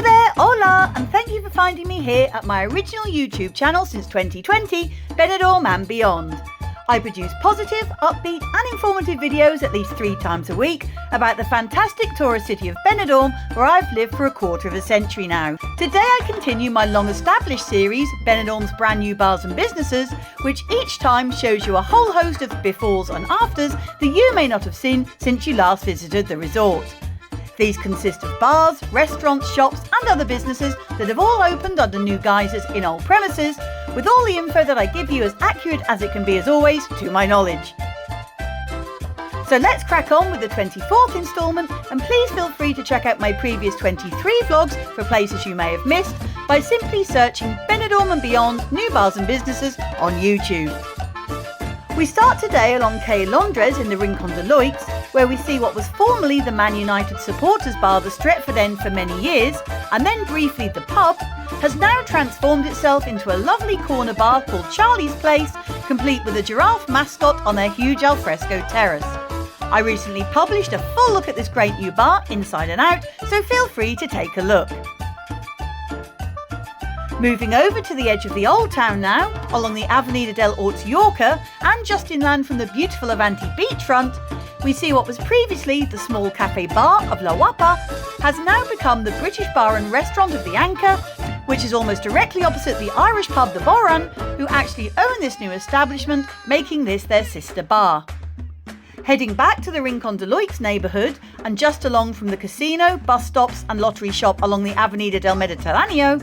Hello there, hola, and thank you for finding me here at my original YouTube channel since 2020, Benidorm and beyond. I produce positive, upbeat and informative videos at least 3 times a week about the fantastic tourist city of Benidorm, where I've lived for a quarter of a century now. Today I continue my long-established series, Benidorm's brand new bars and businesses, which each time shows you a whole host of befores and afters that you may not have seen since you last visited the resort. These consist of bars, restaurants, shops and other businesses that have all opened under new guises in old premises, with all the info that I give you as accurate as it can be, as always, to my knowledge. So let's crack on with the 24th instalment, and please feel free to check out my previous 23 vlogs for places you may have missed by simply searching Benidorm and Beyond New Bars and Businesses on YouTube. We start today along Quai Londres in the Rincon de Loix, where we see what was formerly the Man United supporters bar, the Stretford End, for many years, and then briefly the pub, has now transformed itself into a lovely corner bar called Charlie's Place, complete with a giraffe mascot on their huge alfresco terrace. I recently published a full look at this great new bar, inside and out, so feel free to take a look. Moving over to the edge of the Old Town now, along the Avenida del Ortioca, and just inland from the beautiful Avanti beachfront, we see what was previously the small cafe bar of La Guapa has now become the British bar and restaurant of the Anchor, which is almost directly opposite the Irish pub The Boran, who actually own this new establishment, making this their sister bar. Heading back to the Rincon de Loix neighbourhood, and just along from the casino, bus stops and lottery shop along the Avenida del Mediterraneo,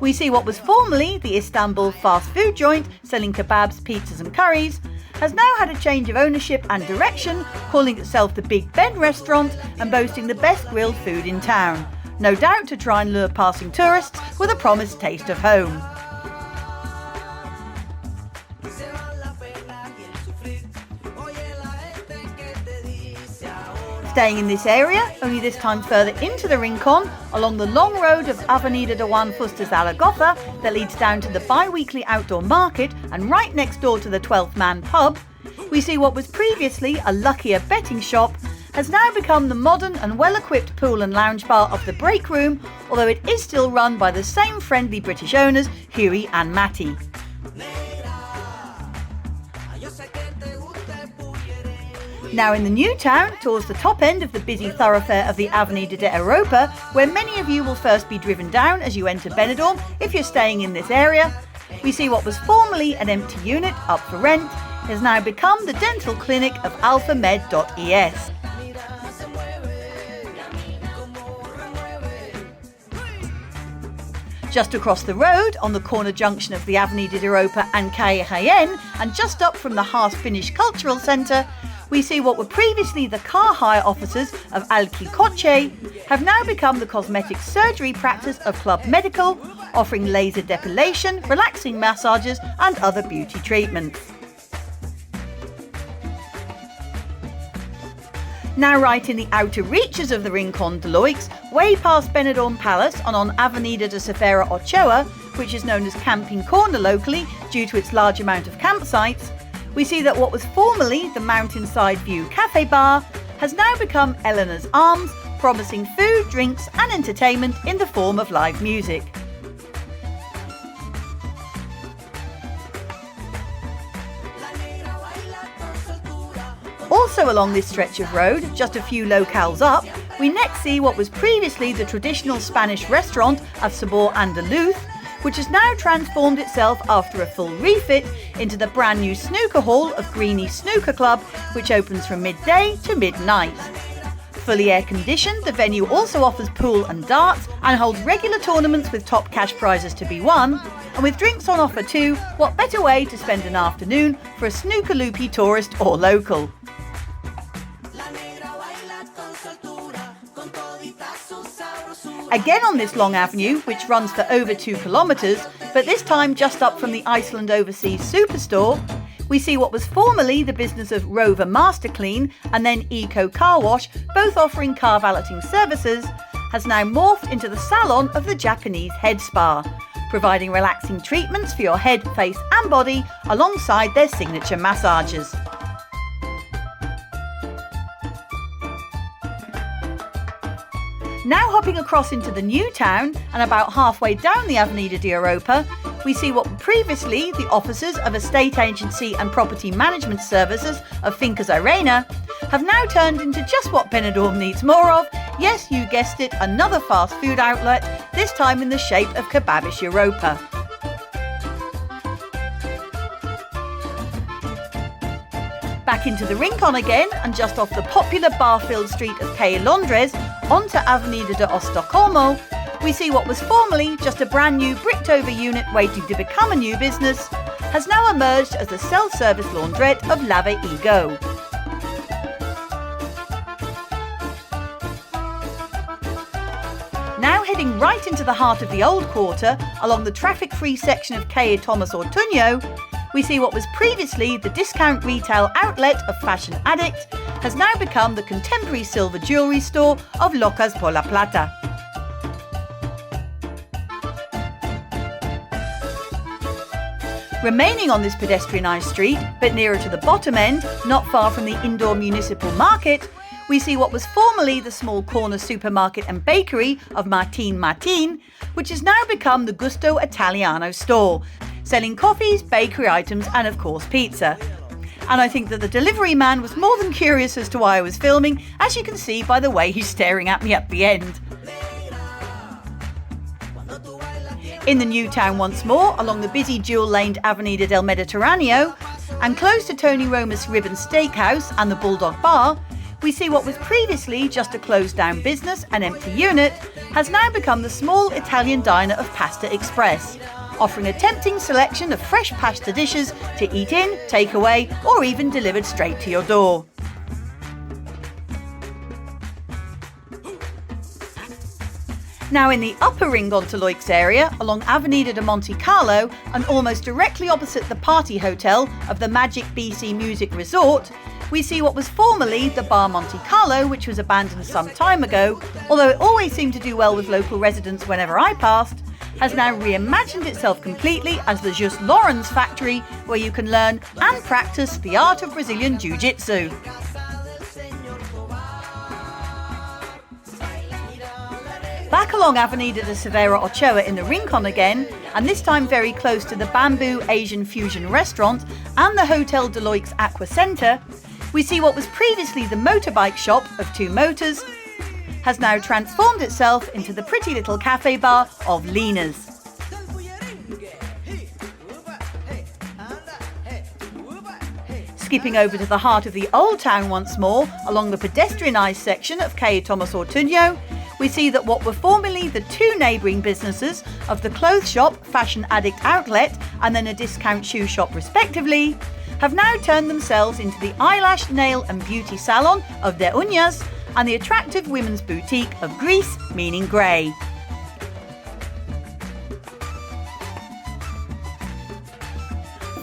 we see what was formerly the Istanbul fast food joint selling kebabs, pizzas and curries, has now had a change of ownership and direction, calling itself the Big Ben restaurant and boasting the best grilled food in town, no doubt to try and lure passing tourists with a promised taste of home. Staying in this area, only this time further into the Rincon, along the long road of Avenida de Juan Fuster Zaragoza that leads down to the bi-weekly outdoor market and right next door to the 12th Man pub, we see what was previously a luckier betting shop has now become the modern and well-equipped pool and lounge bar of the Break Room, although it is still run by the same friendly British owners, Huey and Matty. Now in the new town, towards the top end of the busy thoroughfare of the Avenida de Europa, where many of you will first be driven down as you enter Benidorm if you're staying in this area, we see what was formerly an empty unit up for rent has now become the dental clinic of alphamed.es. Just across the road, on the corner junction of the Avenida de Europa and Calle Jaén, and just up from the half-finished cultural centre, we see what were previously the car hire offices of Alquicoche have now become the cosmetic surgery practice of Club Medical, offering laser depilation, relaxing massages and other beauty treatments. Now right in the outer reaches of the Rincon de Loix, way past Benidorm Palace and on Avenida de Sefera Ochoa, which is known as Camping Corner locally due to its large amount of campsites, we see that what was formerly the Mountainside View Cafe Bar has now become Eleanor's Arms, promising food, drinks and entertainment in the form of live music. Also along this stretch of road, just a few locales up, we next see what was previously the traditional Spanish restaurant of Sabor Andaluz, which has now transformed itself after a full refit into the brand new snooker hall of Greenie Snooker Club, which opens from midday to midnight. Fully air-conditioned, the venue also offers pool and darts and holds regular tournaments with top cash prizes to be won, and with drinks on offer too, what better way to spend an afternoon for a snooker loopy tourist or local. Again on this long avenue, which runs for over 2 kilometres, but this time just up from the Iceland Overseas Superstore, we see what was formerly the business of Rover Master Clean and then Eco Car Wash, both offering car valeting services, has now morphed into the salon of the Japanese Head Spa, providing relaxing treatments for your head, face and body alongside their signature massages. Now hopping across into the new town and about halfway down the Avenida de Europa, we see what were previously the offices of estate agency and property management services of Fincas Arena have now turned into just what Benidorm needs more of. Yes, you guessed it, another fast food outlet, this time in the shape of Kebabish Europa. Back into the Rincon again, and just off the popular bar-filled street of Calle Londres onto Avenida de Estocolmo, we see what was formerly just a brand new bricked-over unit waiting to become a new business has now emerged as the self-service laundrette of Lave y Go. Now heading right into the heart of the old quarter, along the traffic-free section of Calle Tomás Ortuño, we see what was previously the discount retail outlet of Fashion Addict has now become the contemporary silver jewellery store of Locas por la Plata. Remaining on this pedestrianised street, but nearer to the bottom end, not far from the indoor municipal market, we see what was formerly the small corner supermarket and bakery of Martin Martin, which has now become the Gusto Italiano store, selling coffees, bakery items and of course pizza. And I think that the delivery man was more than curious as to why I was filming, as you can see by the way he's staring at me at the end. In the new town once more, along the busy dual-laned Avenida del Mediterraneo, and close to Tony Roma's Ribbon Steakhouse and the Bulldog Bar, we see what was previously just a closed-down business and empty unit has now become the small Italian diner of Pasta Express, offering a tempting selection of fresh pasta dishes to eat in, take away, or even delivered straight to your door. Now in the upper Ringon to Loix area, along Avenida de Monte Carlo and almost directly opposite the party hotel of the Magic BC Music Resort, we see what was formerly the Bar Monte Carlo, which was abandoned some time ago, although it always seemed to do well with local residents whenever I passed, has now reimagined itself completely as the Just Lawrence factory, where you can learn and practice the art of Brazilian Jiu-Jitsu. Back along Avenida de Severa Ochoa in the Rincon again, and this time very close to the Bamboo Asian Fusion Restaurant and the Hotel de Loix Aqua Centre, we see what was previously the motorbike shop of Two Motors has now transformed itself into the pretty little cafe bar of Lena's. Skipping over to the heart of the old town once more, along the pedestrianised section of Calle Tomás Ortuño, we see that what were formerly the two neighbouring businesses of the clothes shop, Fashion Addict Outlet, and then a discount shoe shop respectively, have now turned themselves into the eyelash, nail and beauty salon of De Uñas and the attractive women's boutique of Gris, meaning grey.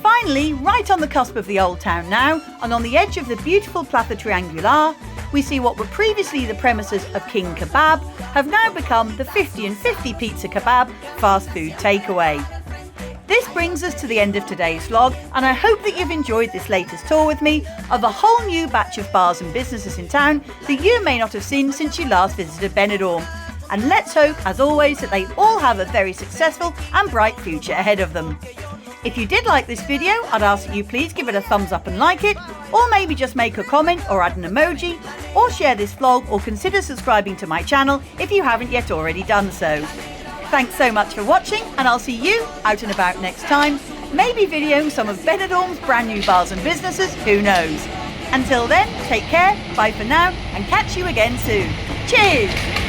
Finally, right on the cusp of the old town now, and on the edge of the beautiful Plaza Triangular, we see what were previously the premises of King Kebab have now become the 50 and 50 Pizza Kebab fast food takeaway. This brings us to the end of today's vlog, and I hope that you've enjoyed this latest tour with me of a whole new batch of bars and businesses in town that you may not have seen since you last visited Benidorm. And let's hope, as always, that they all have a very successful and bright future ahead of them. If you did like this video, I'd ask that you please give it a thumbs up and like it, or maybe just make a comment or add an emoji, or share this vlog, or consider subscribing to my channel if you haven't yet already done so. Thanks so much for watching, and I'll see you out and about next time, maybe videoing some of Benidorm's brand new bars and businesses, who knows. Until then, take care, bye for now, and catch you again soon. Cheers!